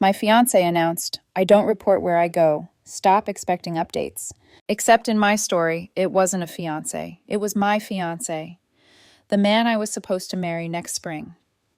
My fiancé announced, "I don't report where I go. Stop expecting updates." Except in my story, it wasn't a fiancé. It was my fiancé. The man I was supposed to marry next spring.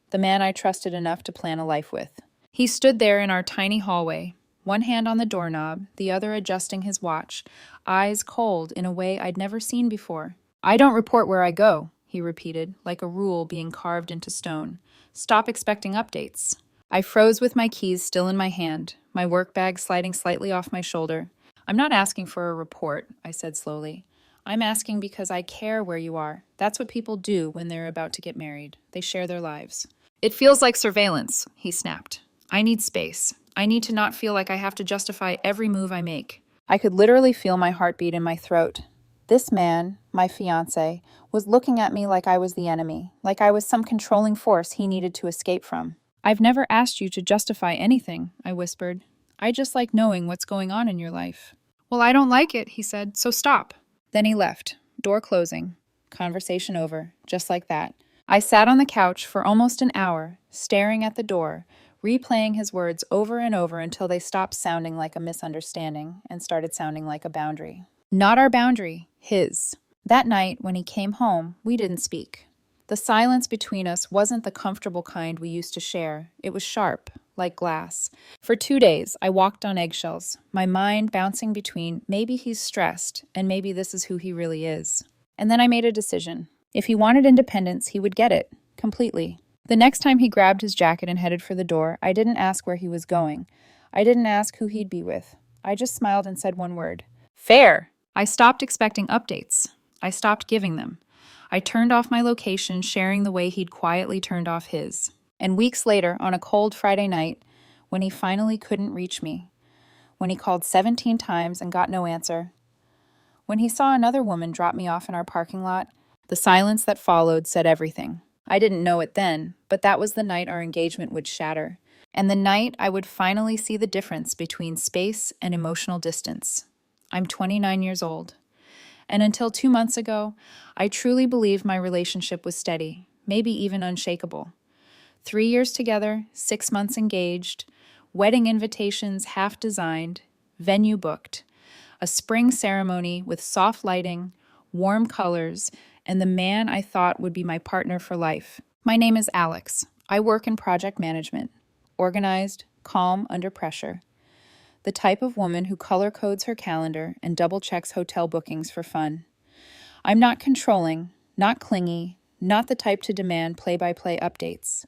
The man I trusted enough to plan a life with. He stood there in our tiny hallway, one hand on the doorknob, the other adjusting his watch, eyes cold in a way I'd never seen before. "I don't report where I go," he repeated, like a rule being carved into stone. "Stop expecting updates." I froze with my keys still in my hand, my work bag sliding slightly off my shoulder. "I'm not asking for a report," I said slowly. "I'm asking because I care where you are. That's what people do when they're about to get married. They share their lives." "It feels like surveillance," he snapped. "I need space. I need to not feel like I have to justify every move I make." I could literally feel my heartbeat in my throat. This man, my fiancé, was looking at me like I was the enemy, like I was some controlling force he needed to escape from. "I've never asked you to justify anything," I whispered. "I just like knowing what's going on in your life." "Well, I don't like it," he said, "so stop." Then he left, door closing. Conversation over, just like that. I sat on the couch for almost an hour, staring at the door, replaying his words over and over until they stopped sounding like a misunderstanding and started sounding like a boundary. Not our boundary, his. That night, when he came home, we didn't speak. The silence between us wasn't the comfortable kind we used to share. It was sharp, like glass. For 2 days, I walked on eggshells, my mind bouncing between maybe he's stressed and maybe this is who he really is. And then I made a decision. If he wanted independence, he would get it, completely. The next time he grabbed his jacket and headed for the door, I didn't ask where he was going. I didn't ask who he'd be with. I just smiled and said one word. Fair! I stopped expecting updates. I stopped giving them. I turned off my location, sharing the way he'd quietly turned off his. And weeks later, on a cold Friday night, when he finally couldn't reach me, when he called 17 times and got no answer, when he saw another woman drop me off in our parking lot, the silence that followed said everything. I didn't know it then, but that was the night our engagement would shatter, and the night I would finally see the difference between space and emotional distance. I'm 29 years old. And until 2 months ago, I truly believed my relationship was steady, maybe even unshakable. 3 years together, 6 months engaged, wedding invitations half designed, venue booked, a spring ceremony with soft lighting, warm colors, and the man I thought would be my partner for life. My name is Alex. I work in project management, organized, calm under pressure. The type of woman who color codes her calendar and double checks hotel bookings for fun. I'm not controlling, not clingy, not the type to demand play-by-play updates.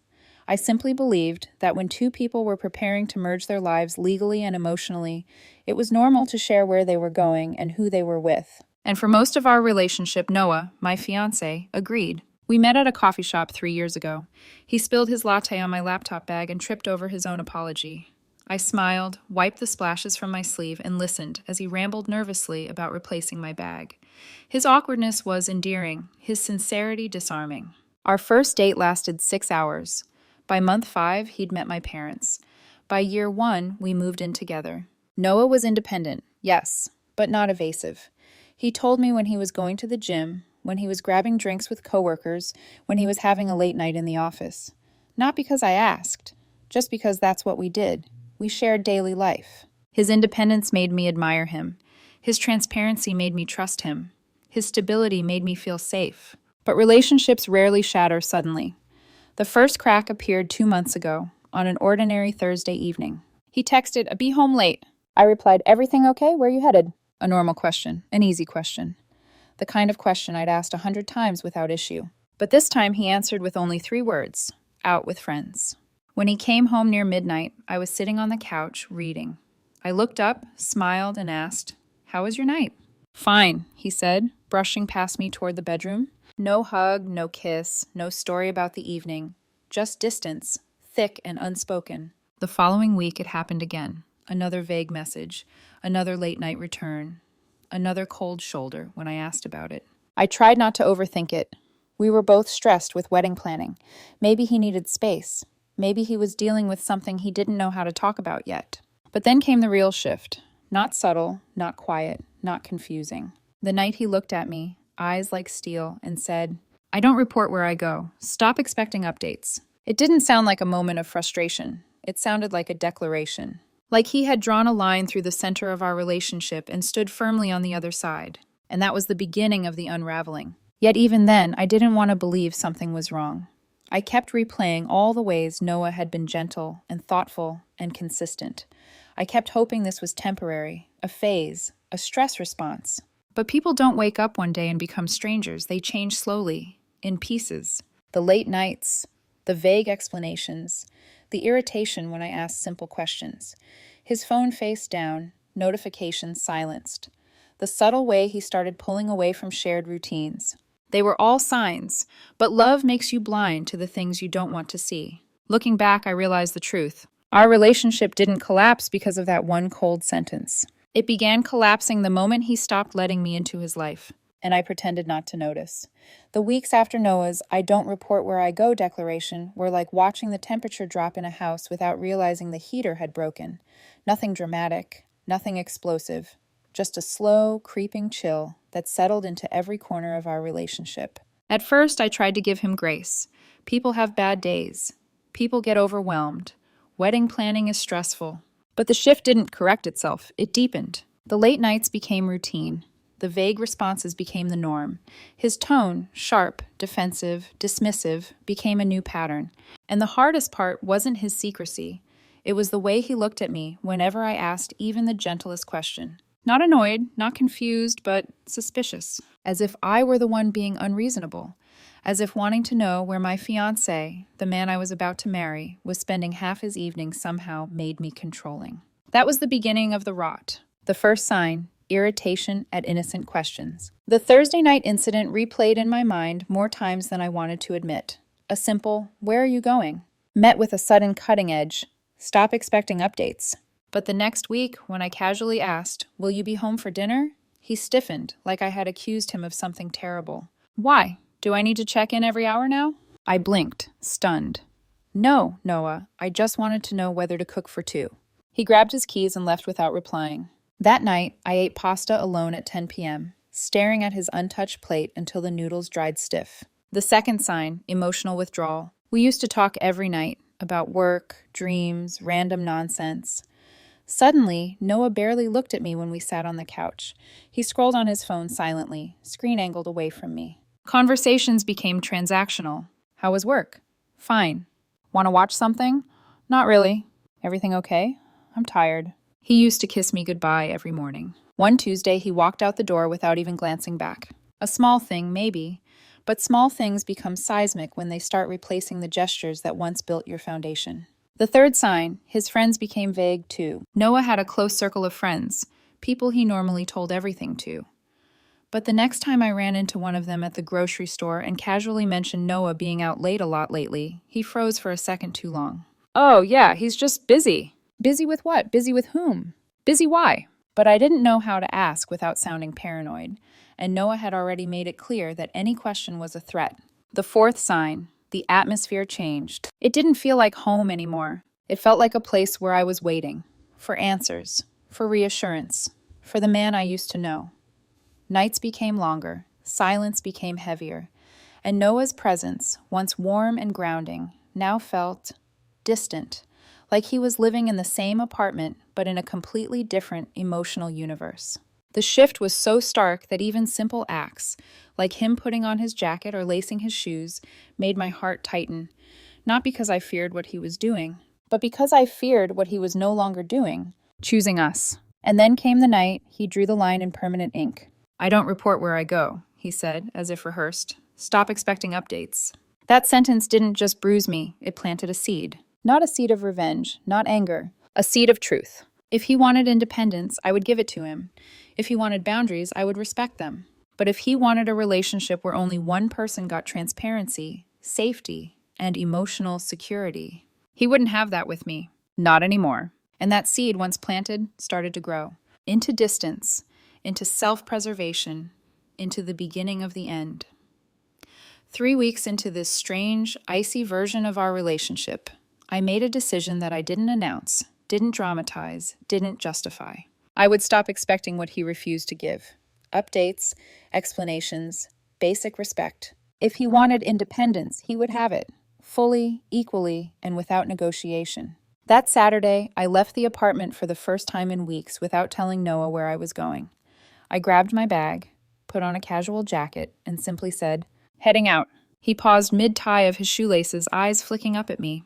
I simply believed that when two people were preparing to merge their lives legally and emotionally, it was normal to share where they were going and who they were with. And for most of our relationship, Noah, my fiancé, agreed. We met at a coffee shop 3 years ago. He spilled his latte on my laptop bag and tripped over his own apology. I smiled, wiped the splashes from my sleeve, and listened as he rambled nervously about replacing my bag. His awkwardness was endearing, his sincerity disarming. Our first date lasted 6 hours. By month 5, he'd met my parents. By year 1, we moved in together. Noah was independent, yes, but not evasive. He told me when he was going to the gym, when he was grabbing drinks with coworkers, when he was having a late night in the office. Not because I asked, just because that's what we did. We shared daily life. His independence made me admire him. His transparency made me trust him. His stability made me feel safe. But relationships rarely shatter suddenly. The first crack appeared 2 months ago, on an ordinary Thursday evening. He texted, "I'll be home late." I replied, "Everything okay? Where are you headed?" A normal question, an easy question. The kind of question I'd asked 100 times without issue. But this time he answered with only 3 words, "Out with friends." When he came home near midnight, I was sitting on the couch, reading. I looked up, smiled, and asked, "How was your night?" "Fine," he said, brushing past me toward the bedroom. No hug, no kiss, no story about the evening. Just distance, thick and unspoken. The following week it happened again. Another vague message, another late-night return, another cold shoulder when I asked about it. I tried not to overthink it. We were both stressed with wedding planning. Maybe he needed space. Maybe he was dealing with something he didn't know how to talk about yet. But then came the real shift. Not subtle, not quiet, not confusing. The night he looked at me, eyes like steel, and said, "I don't report where I go. Stop expecting updates." It didn't sound like a moment of frustration. It sounded like a declaration. Like he had drawn a line through the center of our relationship and stood firmly on the other side. And that was the beginning of the unraveling. Yet even then, I didn't want to believe something was wrong. I kept replaying all the ways Noah had been gentle and thoughtful and consistent. I kept hoping this was temporary, a phase, a stress response. But people don't wake up one day and become strangers. They change slowly, in pieces. The late nights, the vague explanations, the irritation when I asked simple questions. His phone face down, notifications silenced. The subtle way he started pulling away from shared routines. They were all signs, but love makes you blind to the things you don't want to see. Looking back, I realized the truth. Our relationship didn't collapse because of that one cold sentence. It began collapsing the moment he stopped letting me into his life, and I pretended not to notice. The weeks after Noah's "I don't report where I go" declaration were like watching the temperature drop in a house without realizing the heater had broken. Nothing dramatic, nothing explosive, just a slow, creeping chill that settled into every corner of our relationship. At first, I tried to give him grace. People have bad days. People get overwhelmed. Wedding planning is stressful. But the shift didn't correct itself. It deepened. The late nights became routine. The vague responses became the norm. His tone, sharp, defensive, dismissive, became a new pattern. And the hardest part wasn't his secrecy. It was the way he looked at me whenever I asked even the gentlest question. Not annoyed, not confused, but suspicious. As if I were the one being unreasonable. As if wanting to know where my fiancé, the man I was about to marry, was spending half his evening somehow made me controlling. That was the beginning of the rot. The first sign, irritation at innocent questions. The Thursday night incident replayed in my mind more times than I wanted to admit. A simple, "Where are you going?" met with a sudden cutting edge, "Stop expecting updates." But the next week, when I casually asked, "Will you be home for dinner?" he stiffened, like I had accused him of something terrible. "Why? Do I need to check in every hour now?" I blinked, stunned. "No, Noah, I just wanted to know whether to cook for two." He grabbed his keys and left without replying. That night, I ate pasta alone at 10 p.m., staring at his untouched plate until the noodles dried stiff. The second sign, emotional withdrawal. We used to talk every night about work, dreams, random nonsense. Suddenly, Noah barely looked at me when we sat on the couch. He scrolled on his phone silently, screen angled away from me. Conversations became transactional. "How was work?" "Fine." "Want to watch something?" "Not really." "Everything okay?" "I'm tired." He used to kiss me goodbye every morning. One Tuesday, he walked out the door without even glancing back. A small thing, maybe, but small things become seismic when they start replacing the gestures that once built your foundation. The third sign, his friends became vague too. Noah had a close circle of friends, people he normally told everything to. But the next time I ran into one of them at the grocery store and casually mentioned Noah being out late a lot lately, he froze for a second too long. "Oh, yeah, he's just busy." "Busy with what? Busy with whom? Busy why?" But I didn't know how to ask without sounding paranoid, and Noah had already made it clear that any question was a threat. The fourth sign, the atmosphere changed. It didn't feel like home anymore. It felt like a place where I was waiting. For answers. For reassurance. For the man I used to know. Nights became longer. Silence became heavier. And Noah's presence, once warm and grounding, now felt distant. Like he was living in the same apartment, but in a completely different emotional universe. The shift was so stark that even simple acts, like him putting on his jacket or lacing his shoes, made my heart tighten, not because I feared what he was doing, but because I feared what he was no longer doing, choosing us. And then came the night he drew the line in permanent ink. "I don't report where I go," he said, as if rehearsed. "Stop expecting updates." That sentence didn't just bruise me, it planted a seed. Not a seed of revenge, not anger, a seed of truth. If he wanted independence, I would give it to him. If he wanted boundaries, I would respect them. But if he wanted a relationship where only one person got transparency, safety, and emotional security, he wouldn't have that with me. Not anymore. And that seed, once planted, started to grow. Into distance, into self-preservation, into the beginning of the end. 3 weeks into this strange, icy version of our relationship, I made a decision that I didn't announce, didn't dramatize, didn't justify. I would stop expecting what he refused to give. Updates, explanations, basic respect. If he wanted independence, he would have it, fully, equally, and without negotiation. That Saturday, I left the apartment for the first time in weeks without telling Noah where I was going. I grabbed my bag, put on a casual jacket, and simply said, "Heading out." He paused mid-tie of his shoelaces, eyes flicking up at me.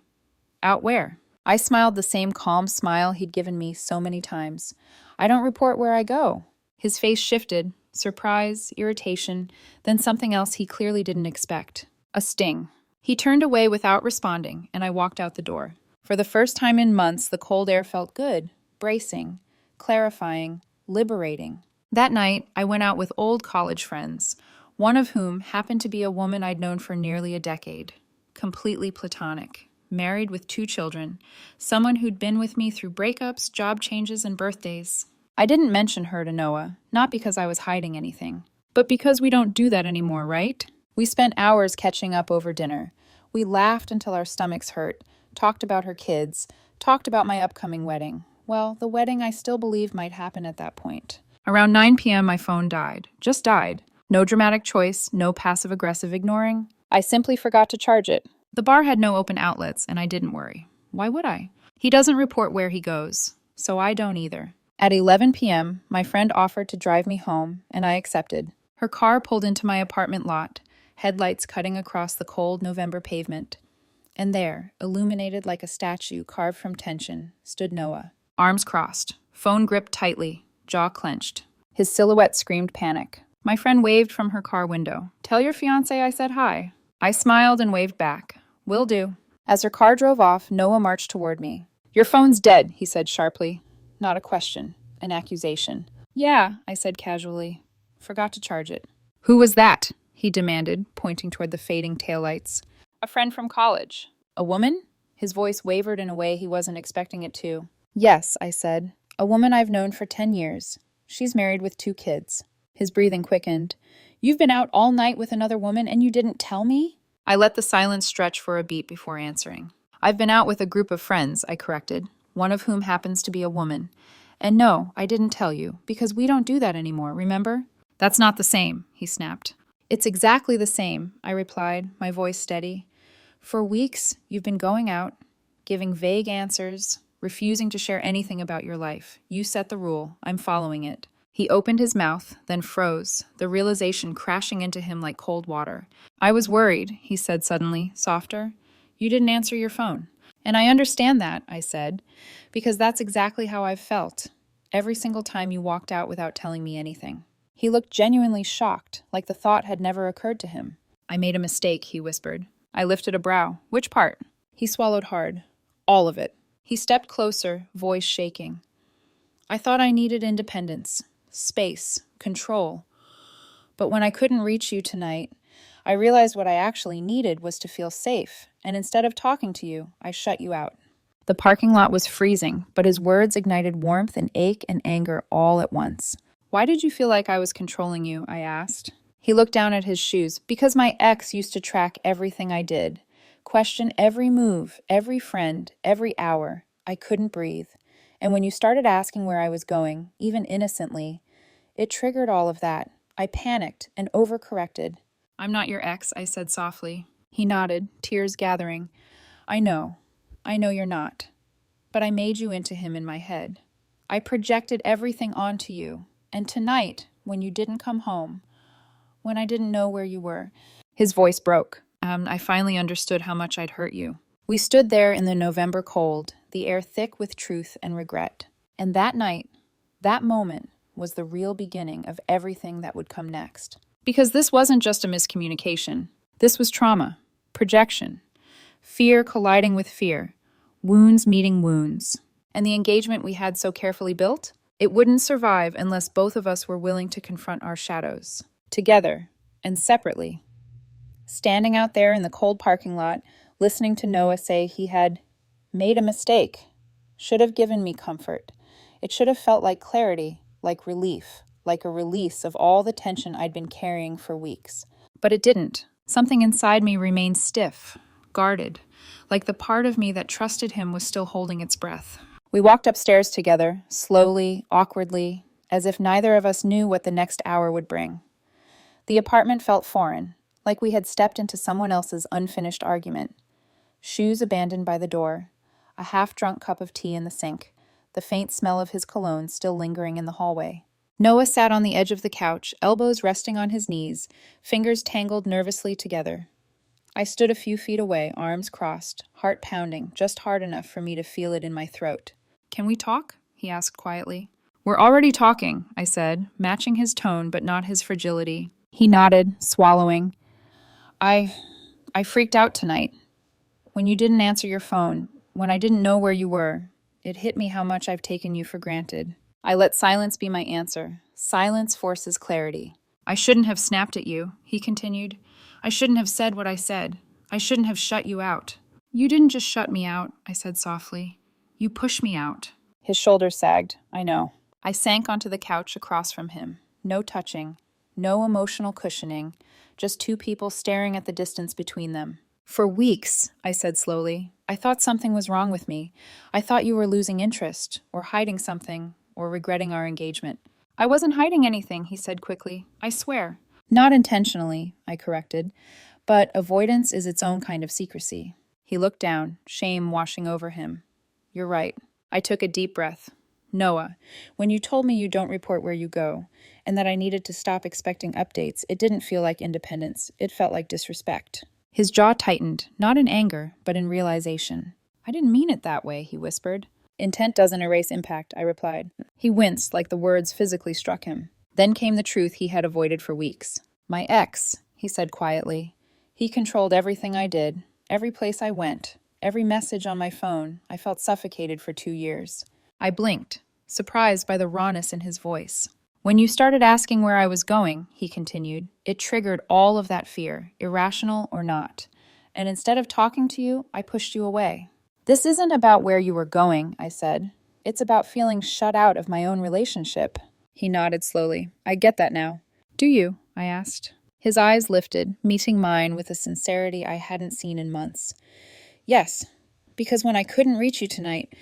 "Out where?" I smiled the same calm smile he'd given me so many times. "I don't report where I go." His face shifted, surprise, irritation, then something else he clearly didn't expect. A sting. He turned away without responding, and I walked out the door. For the first time in months, the cold air felt good, bracing, clarifying, liberating. That night, I went out with old college friends, one of whom happened to be a woman I'd known for nearly a decade. Completely platonic, married with 2 children, someone who'd been with me through breakups, job changes, and birthdays. I didn't mention her to Noah, not because I was hiding anything, but because we don't do that anymore, right? We spent hours catching up over dinner. We laughed until our stomachs hurt, talked about her kids, talked about my upcoming wedding. Well, the wedding I still believed might happen at that point. Around 9 p.m., my phone died. Just died. No dramatic choice, no passive-aggressive ignoring. I simply forgot to charge it. The bar had no open outlets, and I didn't worry. Why would I? He doesn't report where he goes, so I don't either. At 11 p.m., my friend offered to drive me home, and I accepted. Her car pulled into my apartment lot, headlights cutting across the cold November pavement. And there, illuminated like a statue carved from tension, stood Noah. Arms crossed, phone gripped tightly, jaw clenched. His silhouette screamed panic. My friend waved from her car window. "Tell your fiancé I said hi." I smiled and waved back. "Will do." As her car drove off, Noah marched toward me. "Your phone's dead," he said sharply. Not a question, an accusation. "Yeah," I said casually. "Forgot to charge it." "Who was that?" he demanded, pointing toward the fading taillights. "A friend from college." "A woman?" His voice wavered in a way he wasn't expecting it to. "Yes," I said. "A woman I've known for 10 years. She's married with 2 kids. His breathing quickened. "You've been out all night with another woman and you didn't tell me?" I let the silence stretch for a beat before answering. "I've been out with a group of friends," I corrected, "one of whom happens to be a woman. And no, I didn't tell you, because we don't do that anymore, remember?" "That's not the same," he snapped. "It's exactly the same," I replied, my voice steady. "For weeks, you've been going out, giving vague answers, refusing to share anything about your life. You set the rule. I'm following it." He opened his mouth, then froze, the realization crashing into him like cold water. "I was worried," he said suddenly, softer. "You didn't answer your phone." "And I understand that," I said, "because that's exactly how I've felt, every single time you walked out without telling me anything." He looked genuinely shocked, like the thought had never occurred to him. "I made a mistake," he whispered. I lifted a brow. "Which part?" He swallowed hard. "All of it." He stepped closer, voice shaking. "I thought I needed independence, space, control. But when I couldn't reach you tonight, I realized what I actually needed was to feel safe, and instead of talking to you, I shut you out." The parking lot was freezing, but his words ignited warmth and ache and anger all at once. "Why did you feel like I was controlling you?" I asked. He looked down at his shoes. "Because my ex used to track everything I did, question every move, every friend, every hour. I couldn't breathe. And when you started asking where I was going, even innocently, it triggered all of that. I panicked and overcorrected." "I'm not your ex," I said softly. He nodded, tears gathering. I know you're not. But I made you into him in my head. I projected everything onto you. And tonight, when you didn't come home, when I didn't know where you were." His voice broke. I finally understood how much I'd hurt you." We stood there in the November cold, the air thick with truth and regret. And that night, that moment, was the real beginning of everything that would come next. Because this wasn't just a miscommunication. This was trauma, projection, fear colliding with fear, wounds meeting wounds. And the engagement we had so carefully built? It wouldn't survive unless both of us were willing to confront our shadows. Together, and separately. Standing out there in the cold parking lot, listening to Noah say he had made a mistake, should have given me comfort. It should have felt like clarity, like relief, like a release of all the tension I'd been carrying for weeks. But it didn't. Something inside me remained stiff, guarded, like the part of me that trusted him was still holding its breath. We walked upstairs together, slowly, awkwardly, as if neither of us knew what the next hour would bring. The apartment felt foreign, like we had stepped into someone else's unfinished argument. Shoes abandoned by the door, a half-drunk cup of tea in the sink, the faint smell of his cologne still lingering in the hallway. Noah sat on the edge of the couch, elbows resting on his knees, fingers tangled nervously together. I stood a few feet away, arms crossed, heart pounding, just hard enough for me to feel it in my throat. "Can we talk?" he asked quietly. "We're already talking," I said, matching his tone but not his fragility. He nodded, swallowing. I freaked out tonight. When you didn't answer your phone, when I didn't know where you were, it hit me how much I've taken you for granted. I let silence be my answer. Silence forces clarity. "I shouldn't have snapped at you," he continued. "I shouldn't have said what I said. I shouldn't have shut you out." "You didn't just shut me out," I said softly. "You pushed me out." His shoulders sagged. "I know." I sank onto the couch across from him. No touching, no emotional cushioning, just two people staring at the distance between them. "For weeks," I said slowly, "I thought something was wrong with me. I thought you were losing interest, or hiding something, or regretting our engagement." "I wasn't hiding anything," he said quickly. "I swear." "Not intentionally," I corrected, "but avoidance is its own kind of secrecy." He looked down, shame washing over him. "You're right." I took a deep breath. "Noah, when you told me you don't report where you go, and that I needed to stop expecting updates, it didn't feel like independence. It felt like disrespect." His jaw tightened, not in anger, but in realization. "I didn't mean it that way," he whispered. "Intent doesn't erase impact," I replied. He winced like the words physically struck him. Then came the truth he had avoided for weeks. "My ex," he said quietly. "He controlled everything I did, every place I went, every message on my phone. I felt suffocated for 2 years." I blinked, surprised by the rawness in his voice. "When you started asking where I was going," he continued, "it triggered all of that fear, irrational or not. And instead of talking to you, I pushed you away." "This isn't about where you were going," I said. "It's about feeling shut out of my own relationship." He nodded slowly. "I get that now." "Do you?" I asked. His eyes lifted, meeting mine with a sincerity I hadn't seen in months. "Yes, because when I couldn't reach you tonight,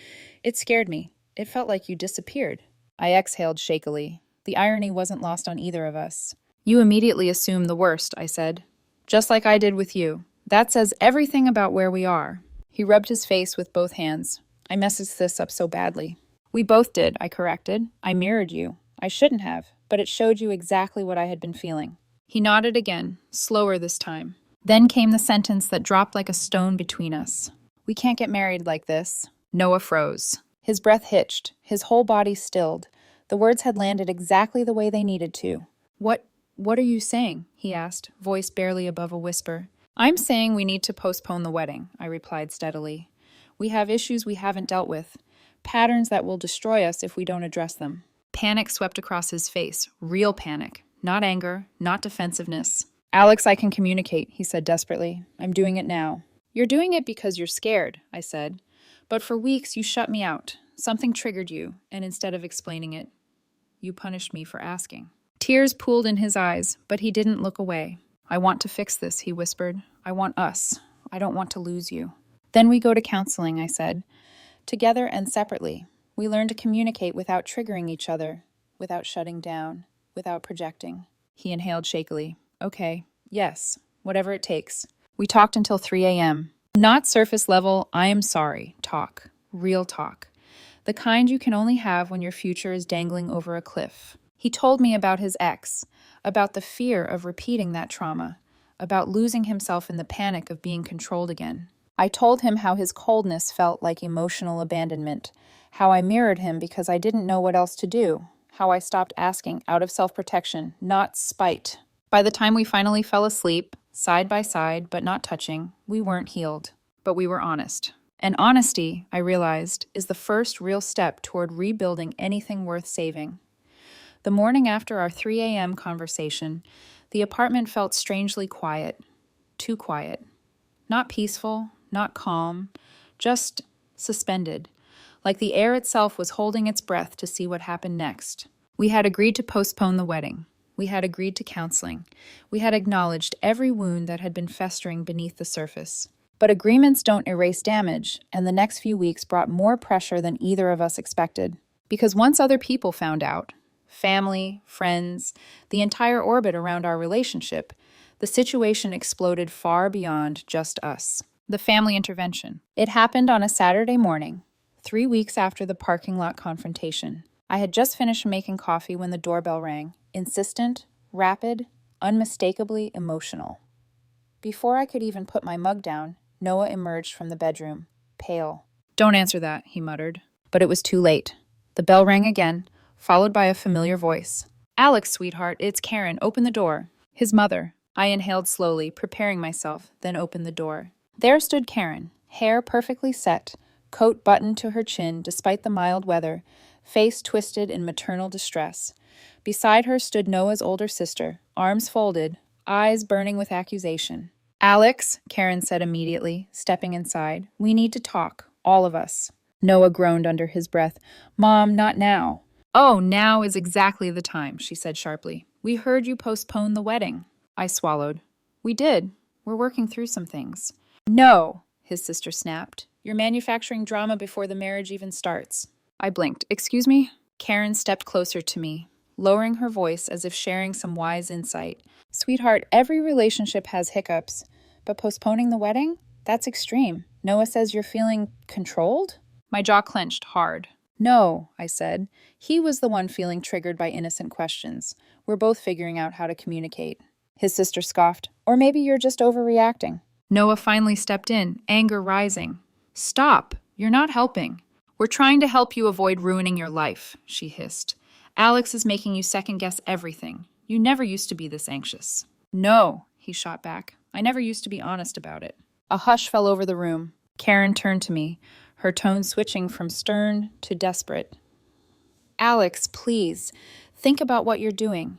it scared me. It felt like you disappeared." I exhaled shakily. The irony wasn't lost on either of us. "You immediately assume the worst," I said. "Just like I did with you. That says everything about where we are." He rubbed his face with both hands. "I messed this up so badly." "We both did," I corrected. "I mirrored you. I shouldn't have, but it showed you exactly what I had been feeling." He nodded again, slower this time. Then came the sentence that dropped like a stone between us. "We can't get married like this." Noah froze. His breath hitched, his whole body stilled. The words had landed exactly the way they needed to. What are you saying?" he asked, voice barely above a whisper. "I'm saying we need to postpone the wedding," I replied steadily. "We have issues we haven't dealt with, patterns that will destroy us if we don't address them." Panic swept across his face, real panic, not anger, not defensiveness. "Alex, I can communicate," he said desperately. "I'm doing it now." "You're doing it because you're scared," I said. "But for weeks you shut me out. Something triggered you, and instead of explaining it, you punished me for asking." Tears pooled in his eyes, but he didn't look away. "I want to fix this," he whispered. "I want us. I don't want to lose you." "Then we go to counseling," I said. "Together and separately. We learn to communicate without triggering each other, without shutting down, without projecting." He inhaled shakily. "Okay, yes, whatever it takes." We talked until 3 a.m. Not surface level, "I am sorry" talk. Real talk. The kind you can only have when your future is dangling over a cliff. He told me about his ex, about the fear of repeating that trauma, about losing himself in the panic of being controlled again. I told him how his coldness felt like emotional abandonment, how I mirrored him because I didn't know what else to do, how I stopped asking out of self-protection, not spite. By the time we finally fell asleep, side by side but not touching, we weren't healed, but we were honest. And honesty, I realized, is the first real step toward rebuilding anything worth saving. The morning after our 3 a.m. conversation, the apartment felt strangely quiet. Too quiet. Not peaceful, not calm, just suspended, like the air itself was holding its breath to see what happened next. We had agreed to postpone the wedding. We had agreed to counseling. We had acknowledged every wound that had been festering beneath the surface. But agreements don't erase damage, and the next few weeks brought more pressure than either of us expected. Because once other people found out, family, friends, the entire orbit around our relationship, the situation exploded far beyond just us. The family intervention. It happened on a Saturday morning, 3 weeks after the parking lot confrontation. I had just finished making coffee when the doorbell rang. Insistent, rapid, unmistakably emotional. Before I could even put my mug down, Noah emerged from the bedroom, pale. "Don't answer that," he muttered. But it was too late. The bell rang again, followed by a familiar voice. "Alex, sweetheart, it's Karen. Open the door." His mother. I inhaled slowly, preparing myself, then opened the door. There stood Karen, hair perfectly set, coat buttoned to her chin despite the mild weather, face twisted in maternal distress. Beside her stood Noah's older sister, arms folded, eyes burning with accusation. "Alex," Karen said immediately, stepping inside, "we need to talk, all of us." Noah groaned under his breath. "Mom, not now." "Oh, now is exactly the time," she said sharply. "We heard you postpone the wedding." I swallowed. "We did. We're working through some things." "No," his sister snapped. "You're manufacturing drama before the marriage even starts." I blinked. "Excuse me?" Karen stepped closer to me, lowering her voice as if sharing some wise insight. "Sweetheart, every relationship has hiccups, but postponing the wedding? That's extreme. Noah says you're feeling controlled?" My jaw clenched hard. "No," I said. He was the one feeling triggered by innocent questions. We're both figuring out how to communicate. His sister scoffed. "Or maybe you're just overreacting." Noah finally stepped in, anger rising. "Stop! You're not helping." "We're trying to help you avoid ruining your life," she hissed. "Alex is making you second-guess everything. You never used to be this anxious." "No," he shot back. "I never used to be honest about it." A hush fell over the room. Karen turned to me, her tone switching from stern to desperate. "Alex, please, think about what you're doing.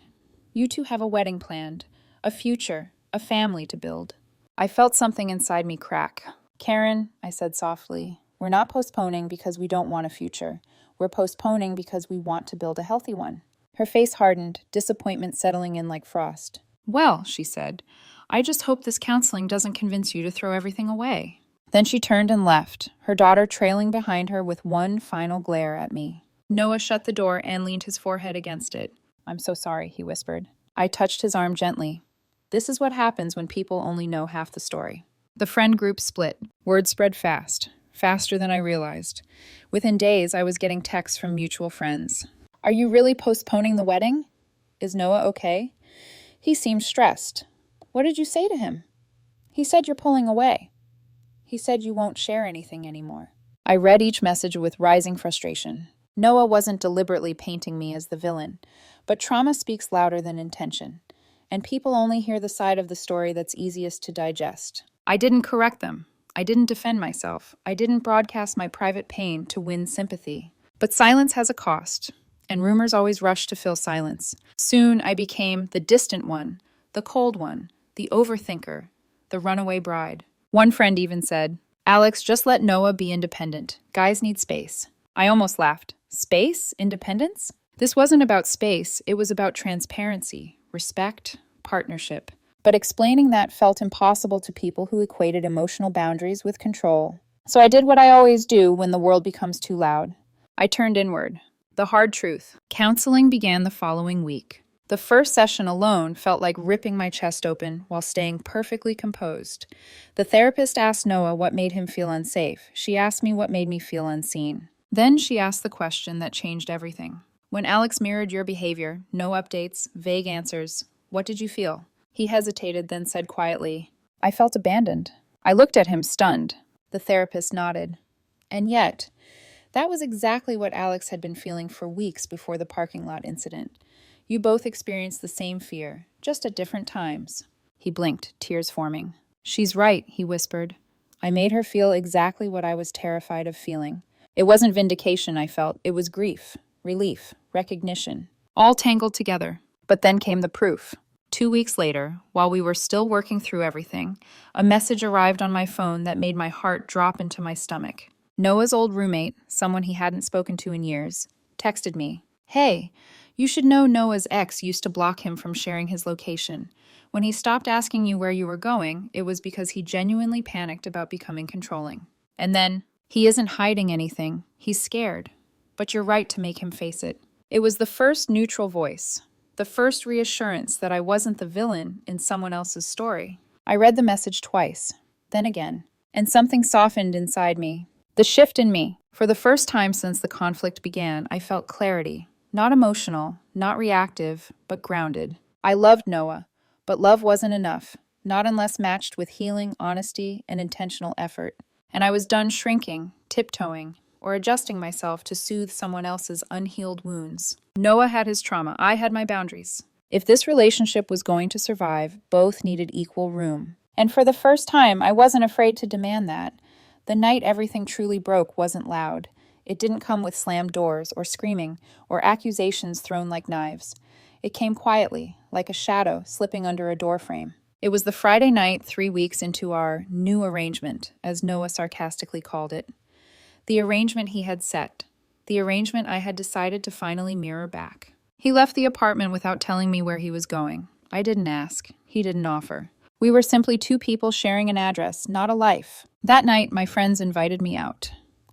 You two have a wedding planned, a future, a family to build." I felt something inside me crack. "Karen," I said softly, "we're not postponing because we don't want a future. We're postponing because we want to build a healthy one." Her face hardened, disappointment settling in like frost. "Well," she said, "I just hope this counseling doesn't convince you to throw everything away." Then she turned and left, her daughter trailing behind her with one final glare at me. Noah shut the door and leaned his forehead against it. "I'm so sorry," he whispered. I touched his arm gently. This is what happens when people only know half the story. The friend group split. Word spread fast, faster than I realized. Within days, I was getting texts from mutual friends. "Are you really postponing the wedding? Is Noah okay? He seemed stressed. What did you say to him? He said you're pulling away. He said you won't share anything anymore." I read each message with rising frustration. Noah wasn't deliberately painting me as the villain, but trauma speaks louder than intention, and people only hear the side of the story that's easiest to digest. I didn't correct them. I didn't defend myself. I didn't broadcast my private pain to win sympathy. But silence has a cost, and rumors always rush to fill silence. Soon I became the distant one, the cold one, the overthinker, the runaway bride. One friend even said, "Alex, just let Noah be independent. Guys need space." I almost laughed. Space? Independence? This wasn't about space, it was about transparency, respect, partnership. But explaining that felt impossible to people who equated emotional boundaries with control. So I did what I always do when the world becomes too loud. I turned inward. The hard truth. Counseling began the following week. The first session alone felt like ripping my chest open while staying perfectly composed. The therapist asked Noah what made him feel unsafe. She asked me what made me feel unseen. Then she asked the question that changed everything. "When Alex mirrored your behavior, no updates, vague answers, what did you feel?" He hesitated, then said quietly, "I felt abandoned." I looked at him, stunned. The therapist nodded. And yet, that was exactly what Alex had been feeling for weeks before the parking lot incident. You both experienced the same fear, just at different times. He blinked, tears forming. "She's right," he whispered. I made her feel exactly what I was terrified of feeling. It wasn't vindication I felt, it was grief, relief, recognition, all tangled together. But then came the proof. 2 weeks later, while we were still working through everything, a message arrived on my phone that made my heart drop into my stomach. Noah's old roommate, someone he hadn't spoken to in years, texted me, "Hey, you should know Noah's ex used to block him from sharing his location. When he stopped asking you where you were going, it was because he genuinely panicked about becoming controlling." And then, "He isn't hiding anything. He's scared. But you're right to make him face it." It was the first neutral voice, the first reassurance that I wasn't the villain in someone else's story. I read the message twice, then again. And something softened inside me. The shift in me. For the first time since the conflict began, I felt clarity. Not emotional, not reactive, but grounded. I loved Noah, but love wasn't enough, not unless matched with healing, honesty, and intentional effort. And I was done shrinking, tiptoeing, or adjusting myself to soothe someone else's unhealed wounds. Noah had his trauma, I had my boundaries. If this relationship was going to survive, both needed equal room. And for the first time, I wasn't afraid to demand that. The night everything truly broke wasn't loud. It didn't come with slammed doors or screaming or accusations thrown like knives. It came quietly, like a shadow slipping under a doorframe. It was the Friday night 3 weeks into our new arrangement, as Noah sarcastically called it. The arrangement he had set. The arrangement I had decided to finally mirror back. He left the apartment without telling me where he was going. I didn't ask. He didn't offer. We were simply two people sharing an address, not a life. That night, my friends invited me out.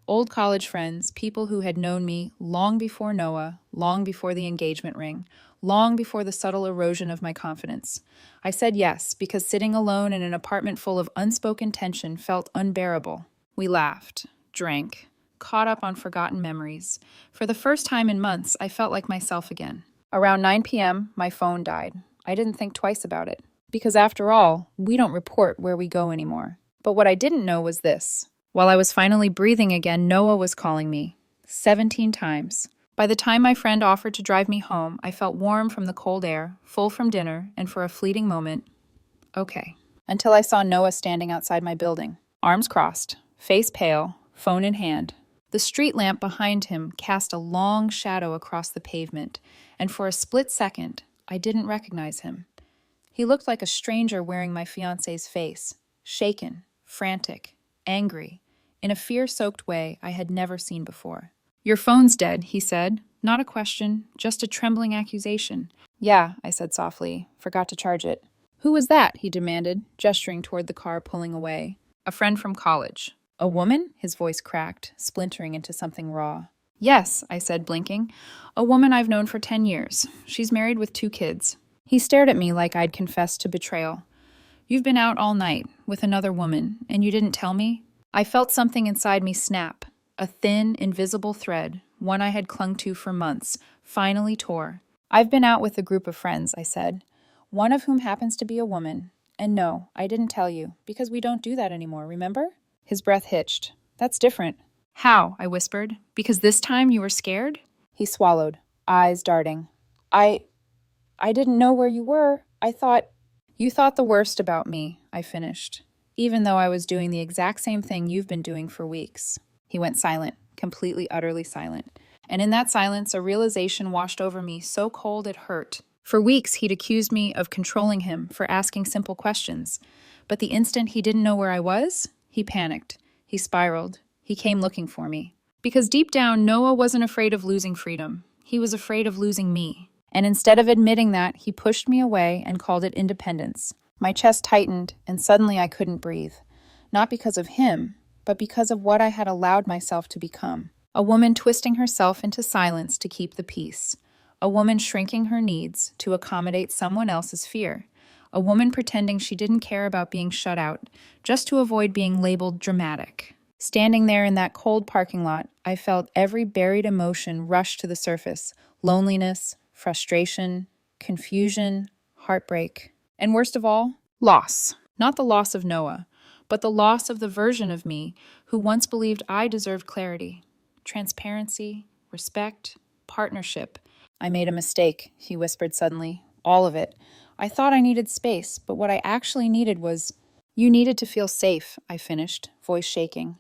Old college friends, people who had known me long before Noah, long before the engagement ring, long before the subtle erosion of my confidence. I said yes, because sitting alone in an apartment full of unspoken tension felt unbearable. We laughed, drank, caught up on forgotten memories. For the first time in months, I felt like myself again. Around 9 p.m., my phone died. I didn't think twice about it. Because after all, we don't report where we go anymore. But what I didn't know was this. While I was finally breathing again, Noah was calling me. 17 times. By the time my friend offered to drive me home, I felt warm from the cold air, full from dinner, and for a fleeting moment, okay. Until I saw Noah standing outside my building. Arms crossed, face pale, phone in hand. The street lamp behind him cast a long shadow across the pavement, and for a split second, I didn't recognize him. He looked like a stranger wearing my fiancé's face, shaken, frantic, angry, in a fear-soaked way I had never seen before. "Your phone's dead," he said. Not a question, just a trembling accusation. "Yeah," I said softly. "Forgot to charge it." "Who was that?" he demanded, gesturing toward the car pulling away. "A friend from college." "A woman?" His voice cracked, splintering into something raw. "Yes," I said, blinking. "A woman I've known for 10 years. She's married with 2 kids. He stared at me like I'd confessed to betrayal. "You've been out all night, with another woman, and you didn't tell me?" I felt something inside me snap. A thin, invisible thread, one I had clung to for months, finally tore. "I've been out with a group of friends," I said, "one of whom happens to be a woman. And no, I didn't tell you, because we don't do that anymore, remember?" His breath hitched. "That's different." "How?" I whispered. "Because this time you were scared?" He swallowed, eyes darting. I didn't know where you were. I thought..." "You thought the worst about me," I finished, "even though I was doing the exact same thing you've been doing for weeks." He went silent, completely, utterly silent. And in that silence, a realization washed over me so cold it hurt. For weeks, he'd accused me of controlling him for asking simple questions. But the instant he didn't know where I was, he panicked. He spiraled. He came looking for me. Because deep down, Noah wasn't afraid of losing freedom. He was afraid of losing me. And instead of admitting that, he pushed me away and called it independence. My chest tightened, and suddenly I couldn't breathe. Not because of him, but because of what I had allowed myself to become. A woman twisting herself into silence to keep the peace. A woman shrinking her needs to accommodate someone else's fear. A woman pretending she didn't care about being shut out, just to avoid being labeled dramatic. Standing there in that cold parking lot, I felt every buried emotion rush to the surface. Loneliness, frustration, confusion, heartbreak. And worst of all, loss. Not the loss of Noah, but the loss of the version of me who once believed I deserved clarity, transparency, respect, partnership. "I made a mistake," he whispered suddenly. "All of it. I thought I needed space, but what I actually needed was..." "You needed to feel safe," I finished, voice shaking.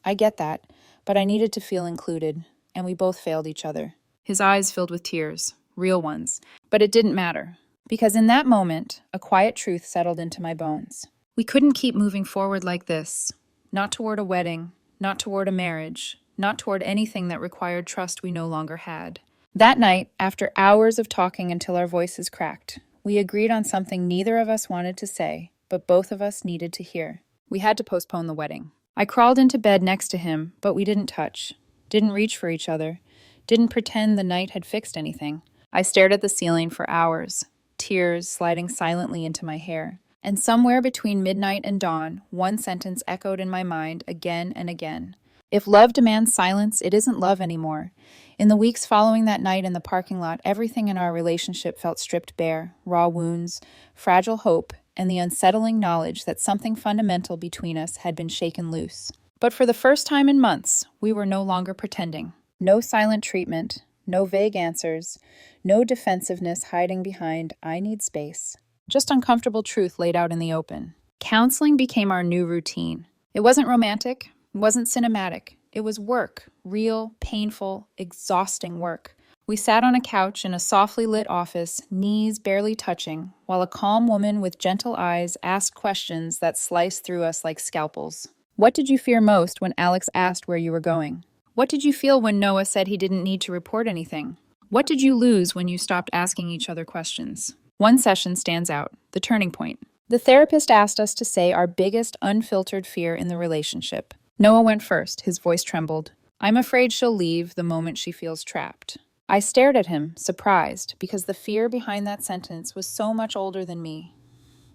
"I get that, but I needed to feel included, and we both failed each other." His eyes filled with tears, real ones. But it didn't matter, because in that moment, a quiet truth settled into my bones. We couldn't keep moving forward like this. Not toward a wedding, not toward a marriage, not toward anything that required trust we no longer had. That night, after hours of talking until our voices cracked, we agreed on something neither of us wanted to say, but both of us needed to hear. We had to postpone the wedding. I crawled into bed next to him, but we didn't touch, didn't reach for each other, didn't pretend the night had fixed anything. I stared at the ceiling for hours, tears sliding silently into my hair. And somewhere between midnight and dawn, one sentence echoed in my mind again and again. If love demands silence, it isn't love anymore. In the weeks following that night in the parking lot, everything in our relationship felt stripped bare: raw wounds, fragile hope, and the unsettling knowledge that something fundamental between us had been shaken loose. But for the first time in months, we were no longer pretending. No silent treatment, no vague answers, no defensiveness hiding behind "I need space." Just uncomfortable truth laid out in the open. Counseling became our new routine. It wasn't romantic, it wasn't cinematic. It was work, real, painful, exhausting work. We sat on a couch in a softly lit office, knees barely touching, while a calm woman with gentle eyes asked questions that sliced through us like scalpels. What did you fear most when Alex asked where you were going? What did you feel when Noah said he didn't need to report anything? What did you lose when you stopped asking each other questions? One session stands out, the turning point. The therapist asked us to say our biggest unfiltered fear in the relationship. Noah went first, his voice trembled. "I'm afraid she'll leave the moment she feels trapped." I stared at him, surprised, because the fear behind that sentence was so much older than me.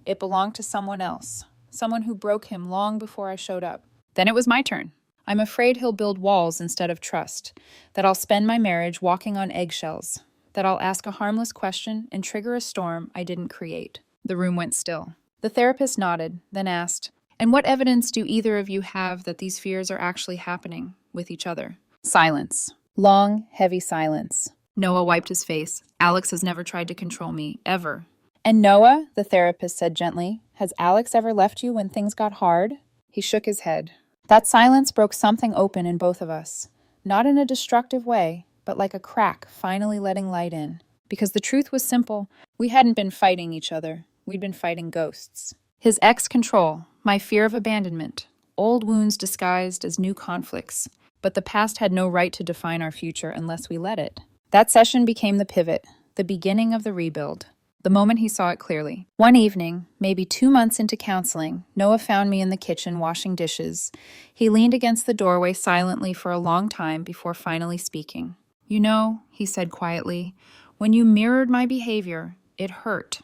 It belonged to someone else, someone who broke him long before I showed up. Then it was my turn. "I'm afraid he'll build walls instead of trust, that I'll spend my marriage walking on eggshells, that I'll ask a harmless question and trigger a storm I didn't create." The room went still. The therapist nodded, then asked, "And what evidence do either of you have that these fears are actually happening with each other?" Silence. Long, heavy silence. Noah wiped his face. "Alex has never tried to control me, ever." "And Noah," the therapist said gently, "has Alex ever left you when things got hard?" He shook his head. That silence broke something open in both of us. Not in a destructive way, but like a crack finally letting light in. Because the truth was simple. We hadn't been fighting each other. We'd been fighting ghosts. His ex-control, my fear of abandonment, old wounds disguised as new conflicts. But the past had no right to define our future unless we let it. That session became the pivot, the beginning of the rebuild. The moment he saw it clearly. One evening, maybe 2 months into counseling, Noah found me in the kitchen washing dishes. He leaned against the doorway silently for a long time before finally speaking. "You know," he said quietly, "when you mirrored my behavior, it hurt.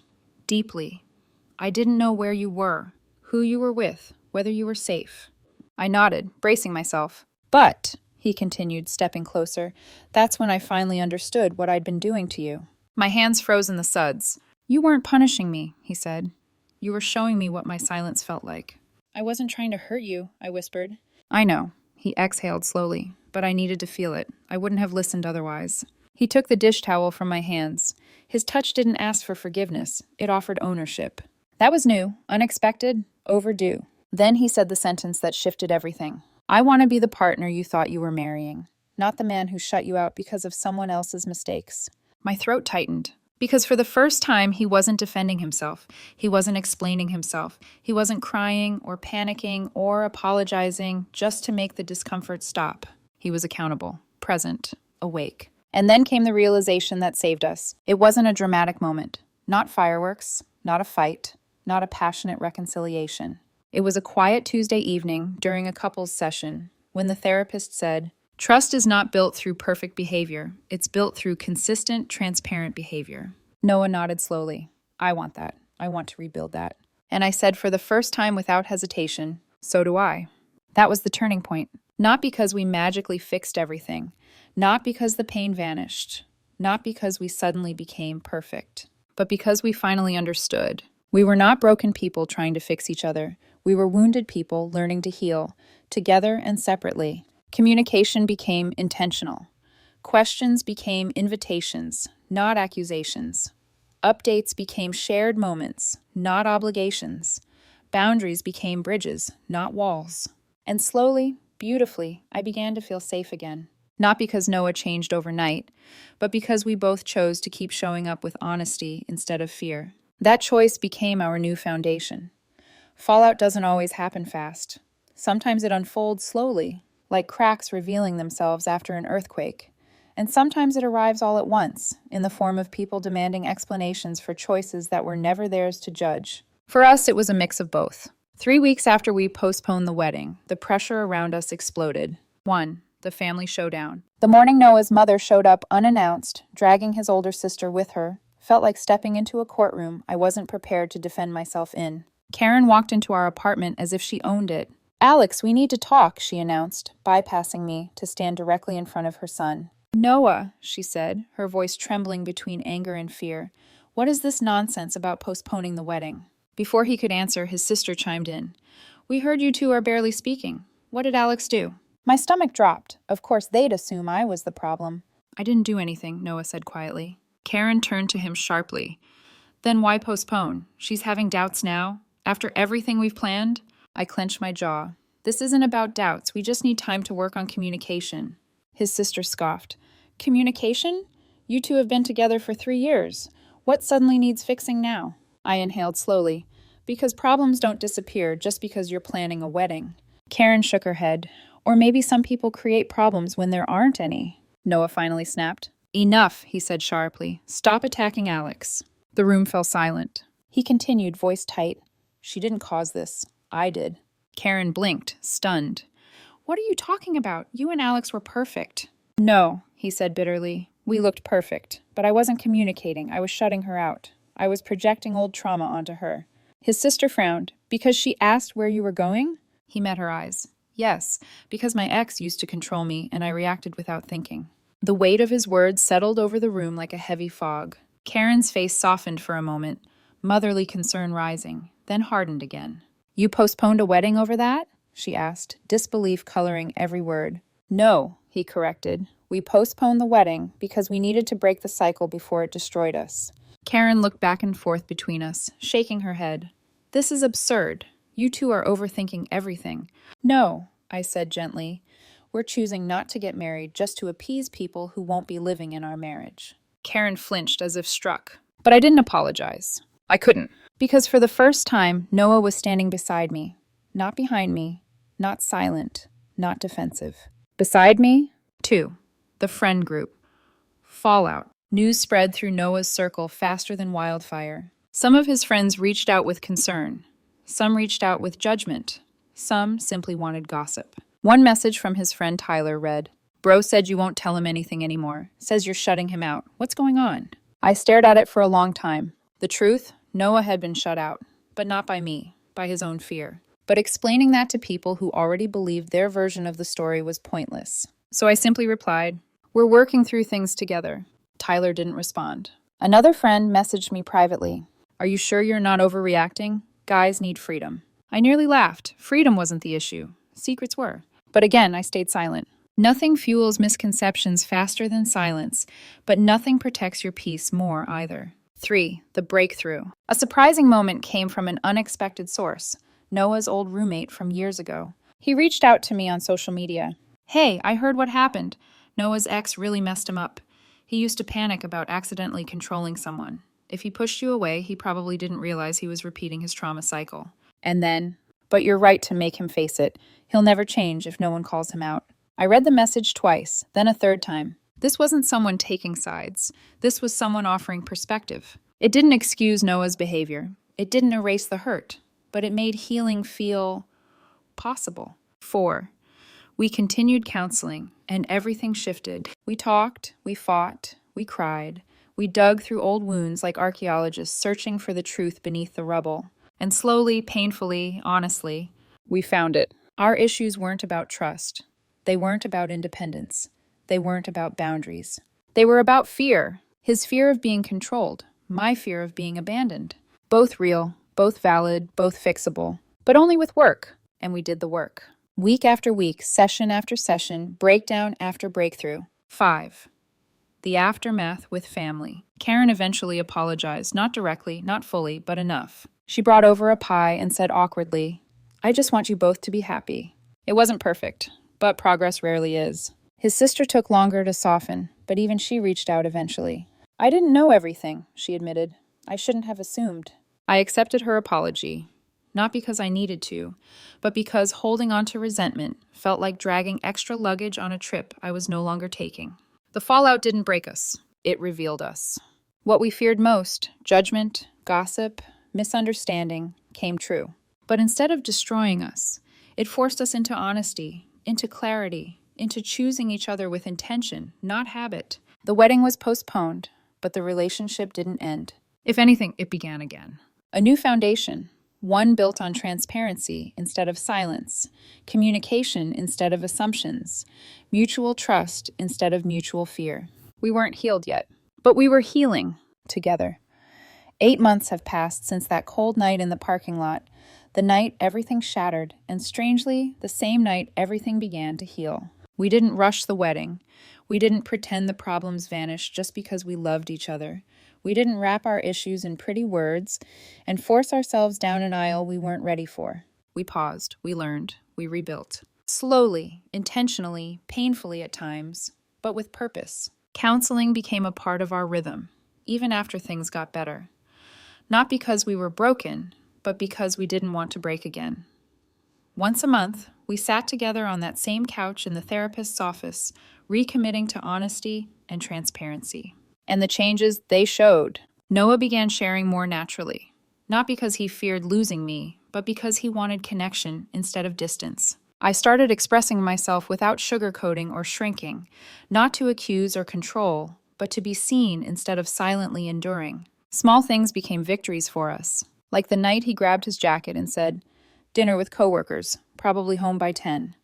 Deeply. I didn't know where you were, who you were with, whether you were safe." I nodded, bracing myself. "But," he continued, stepping closer, "that's when I finally understood what I'd been doing to you." My hands froze in the suds. "You weren't punishing me," he said. "You were showing me what my silence felt like." "I wasn't trying to hurt you," I whispered. "I know." He exhaled slowly, but I needed to feel it. I wouldn't have listened otherwise. He took the dish towel from my hands. His touch didn't ask for forgiveness. It offered ownership. That was new, unexpected, overdue. Then he said the sentence that shifted everything. "I want to be the partner you thought you were marrying, not the man who shut you out because of someone else's mistakes." My throat tightened. Because for the first time, he wasn't defending himself. He wasn't explaining himself. He wasn't crying or panicking or apologizing just to make the discomfort stop. He was accountable, present, awake. And then came the realization that saved us. It wasn't a dramatic moment. Not fireworks, not a fight, not a passionate reconciliation. It was a quiet Tuesday evening during a couples session when the therapist said, "Trust is not built through perfect behavior. It's built through consistent, transparent behavior." Noah nodded slowly. "I want that. I want to rebuild that." And I said for the first time without hesitation, "So do I." That was the turning point. Not because we magically fixed everything. Not because the pain vanished. Not because we suddenly became perfect. But because we finally understood. We were not broken people trying to fix each other. We were wounded people learning to heal, together and separately. Communication became intentional. Questions became invitations, not accusations. Updates became shared moments, not obligations. Boundaries became bridges, not walls. And slowly, beautifully, I began to feel safe again. Not because Noah changed overnight, but because we both chose to keep showing up with honesty instead of fear. That choice became our new foundation. Fallout doesn't always happen fast. Sometimes it unfolds slowly, like cracks revealing themselves after an earthquake. And sometimes it arrives all at once, in the form of people demanding explanations for choices that were never theirs to judge. For us, it was a mix of both. 3 weeks after we postponed the wedding, the pressure around us exploded. 1. The family showdown. The morning Noah's mother showed up unannounced, dragging his older sister with her, felt like stepping into a courtroom I wasn't prepared to defend myself in. Karen walked into our apartment as if she owned it. Alex, we need to talk, she announced, bypassing me to stand directly in front of her son. Noah, she said, her voice trembling between anger and fear. What is this nonsense about postponing the wedding? Before he could answer, his sister chimed in. We heard you two are barely speaking. What did Alex do? My stomach dropped. Of course, they'd assume I was the problem. I didn't do anything, Noah said quietly. Karen turned to him sharply. Then why postpone? She's having doubts now? After everything we've planned? I clenched my jaw. This isn't about doubts. We just need time to work on communication. His sister scoffed. Communication? You two have been together for 3 years. What suddenly needs fixing now? I inhaled slowly. Because problems don't disappear just because you're planning a wedding. Karen shook her head. Or maybe some people create problems when there aren't any. Noah finally snapped. Enough, he said sharply. Stop attacking Alex. The room fell silent. He continued, voice tight. She didn't cause this. I did. Karen blinked, stunned. What are you talking about? You and Alex were perfect. No, he said bitterly. We looked perfect, but I wasn't communicating. I was shutting her out. I was projecting old trauma onto her. His sister frowned. Because she asked where you were going? He met her eyes. Yes, because my ex used to control me, and I reacted without thinking. The weight of his words settled over the room like a heavy fog. Karen's face softened for a moment, motherly concern rising, then hardened again. You postponed a wedding over that? She asked, disbelief coloring every word. No, he corrected. We postponed the wedding because we needed to break the cycle before it destroyed us. Karen looked back and forth between us, shaking her head. This is absurd. You two are overthinking everything. No, I said gently. We're choosing not to get married just to appease people who won't be living in our marriage. Karen flinched as if struck. But I didn't apologize. I couldn't. Because for the first time, Noah was standing beside me. Not behind me. Not silent. Not defensive. Beside me? 2. The friend group. Fallout. News spread through Noah's circle faster than wildfire. Some of his friends reached out with concern. Some reached out with judgment. Some simply wanted gossip. One message from his friend Tyler read, Bro said you won't tell him anything anymore. Says you're shutting him out. What's going on? I stared at it for a long time. The truth? Noah had been shut out. But not by me. By his own fear. But explaining that to people who already believed their version of the story was pointless. So I simply replied, We're working through things together. Tyler didn't respond. Another friend messaged me privately. Are you sure you're not overreacting? Guys need freedom. I nearly laughed. Freedom wasn't the issue. Secrets were. But again, I stayed silent. Nothing fuels misconceptions faster than silence, but nothing protects your peace more either. 3. The breakthrough. A surprising moment came from an unexpected source, Noah's old roommate from years ago. He reached out to me on social media. Hey, I heard what happened. Noah's ex really messed him up. He used to panic about accidentally controlling someone. If he pushed you away, he probably didn't realize he was repeating his trauma cycle. And then, but you're right to make him face it. He'll never change if no one calls him out. I read the message twice, then a third time. This wasn't someone taking sides. This was someone offering perspective. It didn't excuse Noah's behavior. It didn't erase the hurt, but it made healing feel possible. 4. We continued counseling, and everything shifted. We talked, we fought, we cried. We dug through old wounds like archaeologists searching for the truth beneath the rubble. And slowly, painfully, honestly, we found it. Our issues weren't about trust. They weren't about independence. They weren't about boundaries. They were about fear. His fear of being controlled. My fear of being abandoned. Both real, both valid, both fixable. But only with work. And we did the work. Week after week, session after session, breakdown after breakthrough. 5. The aftermath with family. Karen eventually apologized, not directly, not fully, but enough. She brought over a pie and said awkwardly, I just want you both to be happy. It wasn't perfect, but progress rarely is. His sister took longer to soften, but even she reached out eventually. I didn't know everything, she admitted. I shouldn't have assumed. I accepted her apology, not because I needed to, but because holding on to resentment felt like dragging extra luggage on a trip I was no longer taking. The fallout didn't break us. It revealed us. What we feared most, judgment, gossip, misunderstanding, came true. But instead of destroying us, it forced us into honesty, into clarity, into choosing each other with intention, not habit. The wedding was postponed, but the relationship didn't end. If anything, it began again. A new foundation, One built on transparency instead of silence, communication instead of assumptions, mutual trust instead of mutual fear. We weren't healed yet, but we were healing together. 8 months have passed since that cold night in the parking lot, the night everything shattered, and strangely, the same night everything began to heal. We didn't rush the wedding. We didn't pretend the problems vanished just because we loved each other. We didn't wrap our issues in pretty words and force ourselves down an aisle we weren't ready for. We paused, we learned, we rebuilt. Slowly, intentionally, painfully at times, but with purpose. Counseling became a part of our rhythm, even after things got better. Not because we were broken, but because we didn't want to break again. Once a month, we sat together on that same couch in the therapist's office, recommitting to honesty and transparency. And the changes, they showed. Noah began sharing more naturally, not because he feared losing me, but because he wanted connection instead of distance. I started expressing myself without sugarcoating or shrinking, not to accuse or control, but to be seen instead of silently enduring. Small things became victories for us, like the night he grabbed his jacket and said, "Dinner with coworkers, probably home by 10."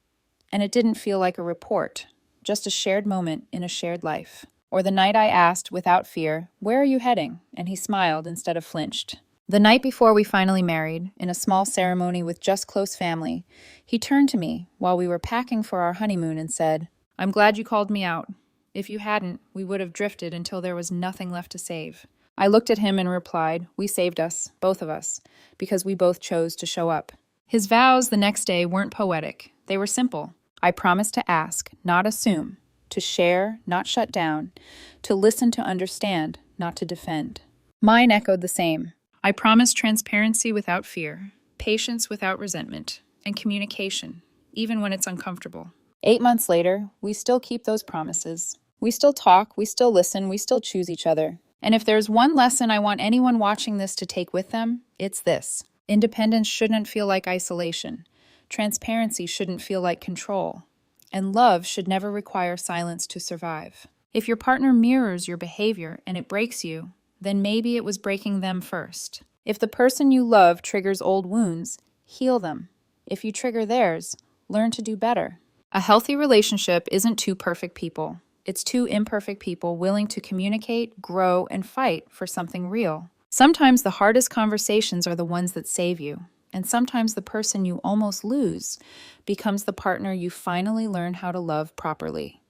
And it didn't feel like a report, just a shared moment in a shared life. Or the night I asked, without fear, "Where are you heading?" and he smiled instead of flinched. The night before we finally married, in a small ceremony with just close family, he turned to me while we were packing for our honeymoon and said, "I'm glad you called me out. If you hadn't, we would have drifted until there was nothing left to save." I looked at him and replied, "We saved us, both of us, because we both chose to show up." His vows the next day weren't poetic. They were simple. I promised to ask, not assume, to share, not shut down, to listen to understand, not to defend. Mine echoed the same. I promised transparency without fear, patience without resentment, and communication, even when it's uncomfortable. 8 months later, we still keep those promises. We still talk, we still listen, we still choose each other. And if there's one lesson I want anyone watching this to take with them, it's this. Independence shouldn't feel like isolation. Transparency shouldn't feel like control. And love should never require silence to survive. If your partner mirrors your behavior and it breaks you, then maybe it was breaking them first. If the person you love triggers old wounds, heal them. If you trigger theirs, learn to do better. A healthy relationship isn't two perfect people. It's two imperfect people willing to communicate, grow, and fight for something real. Sometimes the hardest conversations are the ones that save you, and sometimes the person you almost lose becomes the partner you finally learn how to love properly.